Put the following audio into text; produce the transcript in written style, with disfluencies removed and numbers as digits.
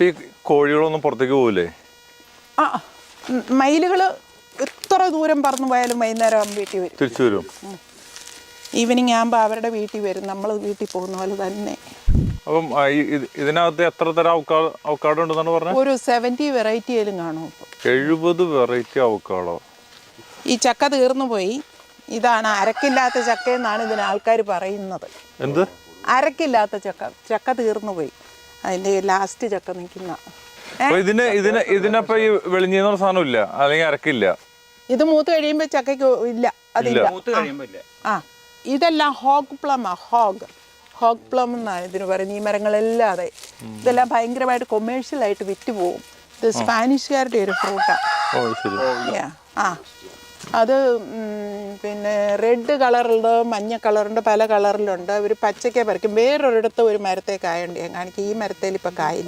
ഈ കോഴികളൊന്നും പുറത്തേക്ക് പോകില്ലേ? ആ മയിലുകൾ എത്ര ദൂരം പറന്നു പോയാലും വൈകുന്നേരം ആകുമ്പോൾ വീട്ടിൽ വരും, തിരിച്ചു വരും. ഈവനിങ് ആകുമ്പോൾ അവരുടെ വീട്ടിൽ വരും, നമ്മൾ വീട്ടിൽ പോകുന്ന പോലെ തന്നെ. അപ്പം ഇതിനകത്ത് എത്ര തരം അവക്കാഡോ ഉണ്ടെന്നാണ് പറഞ്ഞത്? ഒരു 70 വെറൈറ്റിയിലും കാണും ഇപ്പം. 70 വെറൈറ്റി അവക്കാഡോ. ഈ ചക്ക തീർന്നു പോയി. ഇതാണ് അരക്കില്ലാത്ത ചക്ക എന്നാണ് ഇതിന് ആൾക്കാർ പറയുന്നത്. എന്ത് അരക്കില്ലാത്ത ചക്ക തീർന്നു പോയി, അതിന്റെ ലാസ്റ്റ് ചക്ക നിൽക്കുന്ന. ഇതിനപ്പൊ ഈ വെളിഞ്ഞെന്ന് പറഞ്ഞ സാധനം ഇല്ല, അല്ലെങ്കിൽ അരക്കില്ല. ഇത് മൂത്ത് കഴിയുമ്പോ ചക്കയ്ക്ക് ഇല്ല, അതില്ല. ആ ഇതെല്ലാം ഹോഗ് പ്ലമാ, ഹോഗ് പ്ലം എന്നാണ് ഇതിന് പറയുന്നത്. ഈ മരങ്ങളെല്ലാം അതെ, ഇതെല്ലാം ഭയങ്കരമായിട്ട് കൊമേഴ്ഷ്യലായിട്ട് വിറ്റ് പോകും. ഇത് സ്പാനിഷുകാരുടെ ഒരു ഫ്രൂട്ടാണ്. ആ അത് പിന്നെ റെഡ് കളറുണ്ട്, മഞ്ഞ കളറുണ്ട്, പല കളറിലുണ്ട്. അവർ പച്ചയ്ക്ക് പറിക്കും. വേറൊരിടത്ത് ഒരു മരത്തെ കായുണ്ട്, ഞാൻ കാണിക്കും. ഈ മരത്തേൽ ഇപ്പം കായില്ല.